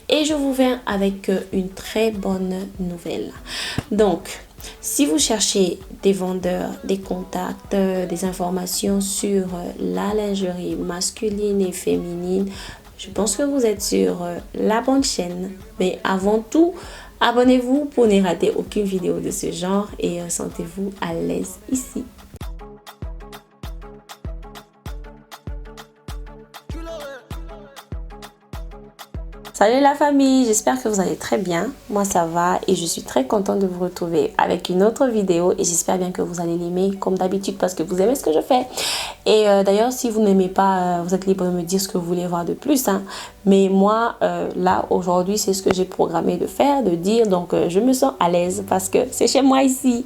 Et je vous viens avec une très bonne nouvelle. Donc, si vous cherchez des vendeurs, des contacts, des informations sur la lingerie masculine et féminine, je pense que vous êtes sur la bonne chaîne. Mais avant tout, abonnez-vous pour ne rater aucune vidéo de ce genre et sentez-vous à l'aise ici. Salut la famille, j'espère que vous allez très bien. Moi ça va et je suis très contente de vous retrouver avec une autre vidéo et j'espère bien que vous allez l'aimer comme d'habitude parce que vous aimez ce que je fais. Et d'ailleurs si vous n'aimez pas, vous êtes libre de me dire ce que vous voulez voir de plus. Mais moi là aujourd'hui c'est ce que j'ai programmé de faire, de dire. Donc je me sens à l'aise parce que c'est chez moi ici.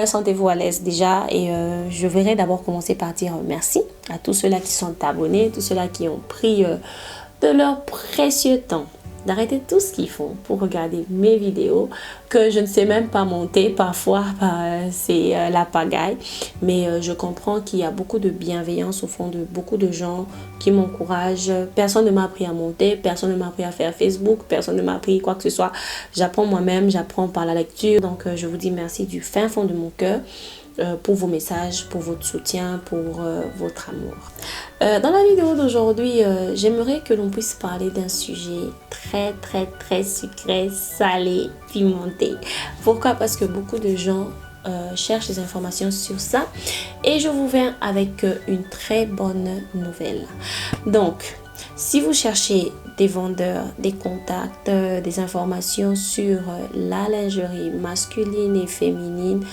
Sentez-vous à l'aise déjà et je verrai d'abord commencer par dire merci à tous ceux-là qui sont abonnés, tous ceux-là qui ont pris... de leur précieux temps, d'arrêter tout ce qu'ils font pour regarder mes vidéos que je ne sais même pas monter. Parfois, c'est la pagaille. Mais je comprends qu'il y a beaucoup de bienveillance au fond de beaucoup de gens qui m'encouragent. Personne ne m'a appris à monter, personne ne m'a appris à faire Facebook, personne ne m'a appris quoi que ce soit. J'apprends moi-même, j'apprends par la lecture. Donc, je vous dis merci du fin fond de mon cœur. Pour vos messages, pour votre soutien, pour votre amour. Dans la vidéo d'aujourd'hui, j'aimerais que l'on puisse parler d'un sujet très sucré, salé, pimenté. Pourquoi? Parce que beaucoup de gens cherchent des informations sur ça et je vous viens avec une très bonne nouvelle. Donc, si vous cherchez des vendeurs, des contacts, des informations sur la lingerie masculine et féminine,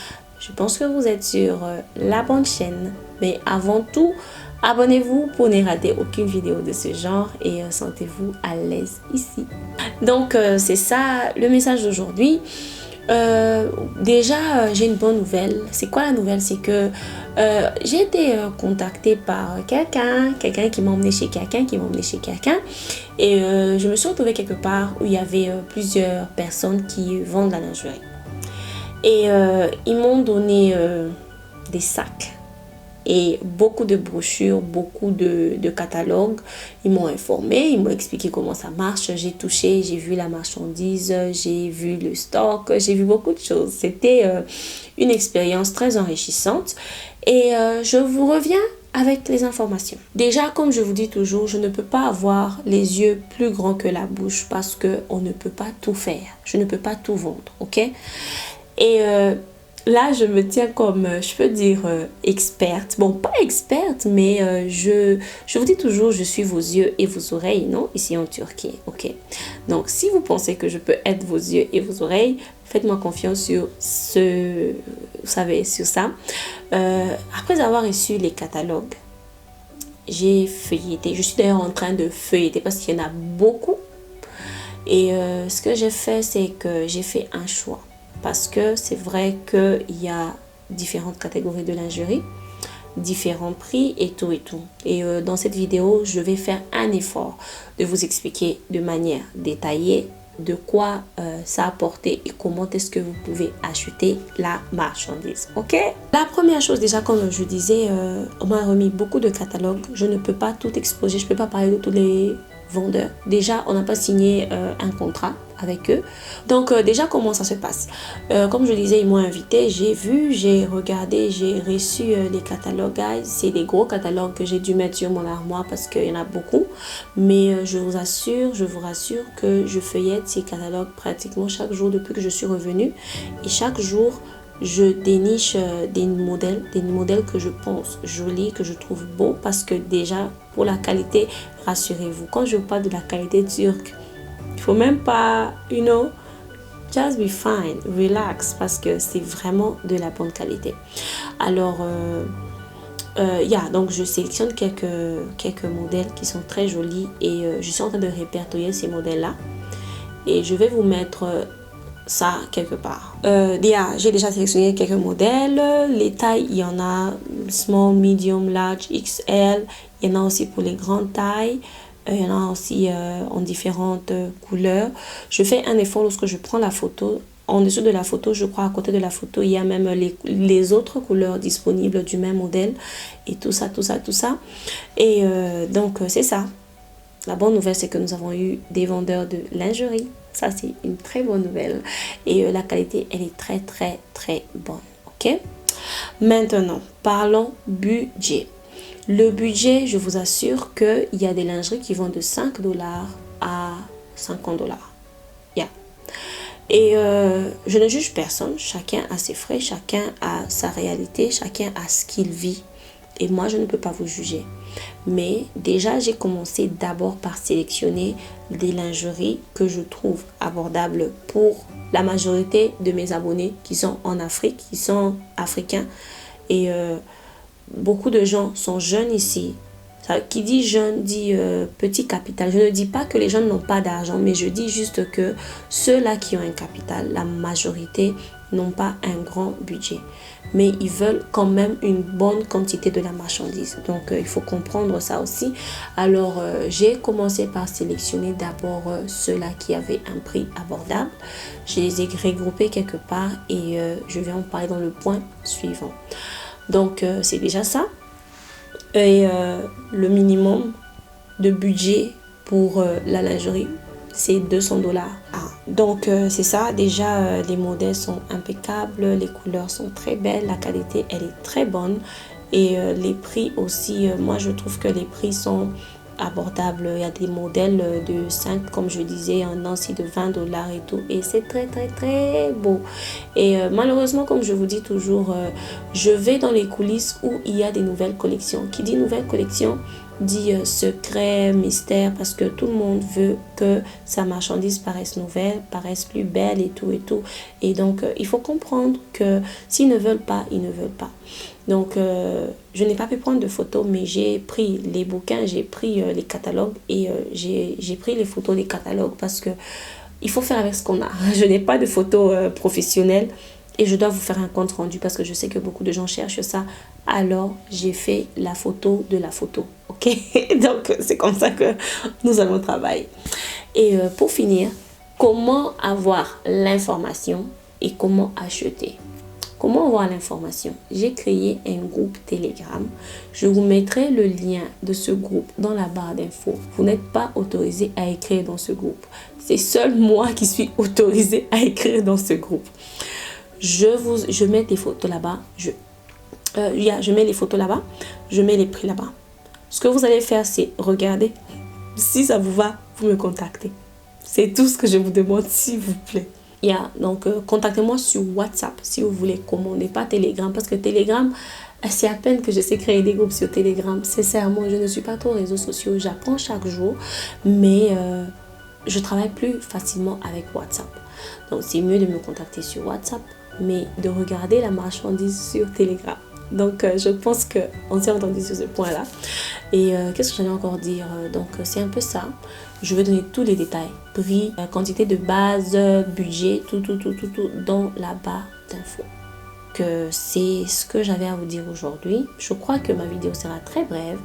je pense que vous êtes sur la bonne chaîne. Mais avant tout, abonnez-vous pour ne rater aucune vidéo de ce genre et sentez-vous à l'aise ici. Donc, c'est ça le message d'aujourd'hui. Déjà, j'ai une bonne nouvelle. C'est quoi la nouvelle? C'est que j'ai été contactée par quelqu'un qui m'a emmené chez quelqu'un, Et je me suis retrouvée quelque part où il y avait plusieurs personnes qui vendent la lingerie. Et ils m'ont donné des sacs et beaucoup de brochures, beaucoup de catalogues. Ils m'ont informé, ils m'ont expliqué comment ça marche. J'ai touché, j'ai vu la marchandise, j'ai vu le stock, j'ai vu beaucoup de choses. C'était une expérience très enrichissante. Et je vous reviens avec les informations. Déjà, comme je vous dis toujours, je ne peux pas avoir les yeux plus grands que la bouche parce qu'on ne peut pas tout faire. Je ne peux pas tout vendre, ok? Et là, je me tiens comme, je peux dire, experte. Bon, pas experte, mais je vous dis toujours, je suis vos yeux et vos oreilles, non? Ici en Turquie, ok? Donc, si vous pensez que je peux être vos yeux et vos oreilles, faites-moi confiance sur vous savez, sur ça. Après avoir reçu les catalogues, j'ai feuilleté. Je suis d'ailleurs en train de feuilleter parce qu'il y en a beaucoup. Et ce que j'ai fait, c'est que j'ai fait un choix. Parce que c'est vrai qu'il y a différentes catégories de lingerie, différents prix et tout et tout. Et dans cette vidéo, je vais faire un effort de vous expliquer de manière détaillée de quoi ça a apporté et comment est-ce que vous pouvez acheter la marchandise. Ok? La première chose déjà, comme je disais, on m'a remis beaucoup de catalogues. Je ne peux pas tout exposer, je ne peux pas parler de tous les vendeurs. Déjà, on n'a pas signé un contrat avec eux. Donc déjà, comment ça se passe? Comme je disais, ils m'ont invité, j'ai vu, j'ai regardé, j'ai reçu les catalogues, guys. C'est des gros catalogues que j'ai dû mettre sur mon armoire parce qu'il y en a beaucoup. Mais je vous rassure que je feuillette ces catalogues pratiquement chaque jour depuis que je suis revenue. Et chaque jour, je déniche des modèles que je pense jolis, que je trouve beaux parce que déjà, pour la qualité, rassurez-vous, quand je parle de la qualité turque, il faut même pas, just be fine, relax, parce que c'est vraiment de la bonne qualité. Alors, donc je sélectionne quelques modèles qui sont très jolis et je suis en train de répertorier ces modèles-là. Et je vais vous mettre ça quelque part. J'ai déjà sélectionné quelques modèles. Les tailles, il y en a small, medium, large, XL. Il y en a aussi pour les grandes tailles. Il y en a aussi en différentes couleurs. Je fais un effort lorsque je prends la photo. En dessous de la photo, je crois à côté de la photo, il y a même les autres couleurs disponibles du même modèle. Et tout ça. Et donc, c'est ça. La bonne nouvelle, c'est que nous avons eu des vendeurs de lingerie. Ça, c'est une très bonne nouvelle. Et la qualité, elle est très, très, très bonne. OK? Maintenant, parlons budget. Le budget, je vous assure qu'il y a des lingeries qui vont de 5 $ à 50 $. Yeah. Et je ne juge personne. Chacun a ses frais, chacun a sa réalité, chacun a ce qu'il vit. Et moi, je ne peux pas vous juger. Mais déjà, j'ai commencé d'abord par sélectionner des lingeries que je trouve abordables pour la majorité de mes abonnés qui sont en Afrique, qui sont africains. Et beaucoup de gens sont jeunes ici. Qui dit jeune dit petit capital. Je ne dis pas que les jeunes n'ont pas d'argent, mais je dis juste que ceux-là qui ont un capital, la majorité n'ont pas un grand budget. Mais ils veulent quand même une bonne quantité de la marchandise. Donc, il faut comprendre ça aussi. Alors, j'ai commencé par sélectionner d'abord ceux-là qui avaient un prix abordable. Je les ai regroupés quelque part et je vais en parler dans le point suivant. Donc, c'est déjà ça. Et le minimum de budget pour la lingerie, c'est 200 $. Donc, c'est ça. Déjà, les modèles sont impeccables, les couleurs sont très belles, la qualité, elle est très bonne. Et les prix aussi, moi, je trouve que les prix sont abordables. Il y a des modèles de 5, comme je disais, un aussi de 20 $ et tout. Et c'est très, très, très beau. Et malheureusement, comme je vous dis toujours, je vais dans les coulisses où il y a des nouvelles collections. Qui dit nouvelle collection dit secret, mystère, parce que tout le monde veut que sa marchandise paraisse nouvelle, paraisse plus belle et tout et tout. Et donc, il faut comprendre que s'ils ne veulent pas, ils ne veulent pas. Donc, je n'ai pas pu prendre de photos, mais j'ai pris les bouquins, j'ai pris les catalogues et j'ai pris les photos des catalogues parce que il faut faire avec ce qu'on a. Je n'ai pas de photos professionnelles et je dois vous faire un compte rendu parce que je sais que beaucoup de gens cherchent ça. Alors, j'ai fait la photo de la photo. OK? Donc, c'est comme ça que nous allons travailler. Et pour finir, comment avoir l'information et comment acheter? Comment avoir l'information? J'ai créé un groupe Telegram. Je vous mettrai le lien de ce groupe dans la barre d'infos. Vous n'êtes pas autorisé à écrire dans ce groupe. C'est seul moi qui suis autorisé à écrire dans ce groupe. Je mets des photos là-bas. Je mets les photos là-bas. Je mets les prix là-bas. Ce que vous allez faire, c'est regarder. Si ça vous va, vous me contactez. C'est tout ce que je vous demande, s'il vous plaît. Donc, contactez-moi sur WhatsApp si vous voulez commander, pas Telegram. Parce que Telegram, c'est à peine que je sais créer des groupes sur Telegram. Sincèrement, je ne suis pas trop réseaux sociaux. J'apprends chaque jour, mais je travaille plus facilement avec WhatsApp. Donc, c'est mieux de me contacter sur WhatsApp, mais de regarder la marchandise sur Telegram. Donc, je pense qu'on s'est entendu sur ce point-là. Et qu'est-ce que j'allais encore dire? Donc, c'est un peu ça. Je vais donner tous les détails. Prix, quantité de base, budget, tout dans la barre d'infos. Que c'est ce que j'avais à vous dire aujourd'hui. Je crois que ma vidéo sera très brève.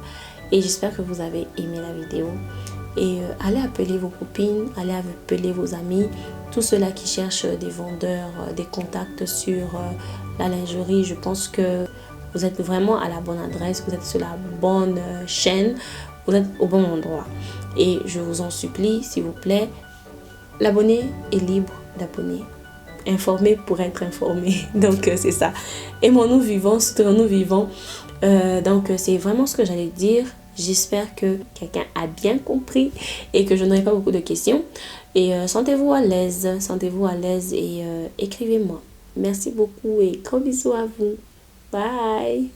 Et j'espère que vous avez aimé la vidéo. Et allez appeler vos copines, allez appeler vos amis. Tous ceux-là qui cherchent des vendeurs, des contacts sur la lingerie. Je pense que vous êtes vraiment à la bonne adresse. Vous êtes sur la bonne chaîne. Vous êtes au bon endroit. Et je vous en supplie, s'il vous plaît, l'abonné est libre d'abonner. Informé pour être informé. Donc, c'est ça. Aimons-nous vivants, soutenons-nous vivants. Donc, c'est vraiment ce que j'allais dire. J'espère que quelqu'un a bien compris et que je n'aurai pas beaucoup de questions. Et sentez-vous à l'aise. Sentez-vous à l'aise et écrivez-moi. Merci beaucoup et gros bisous à vous. Bye.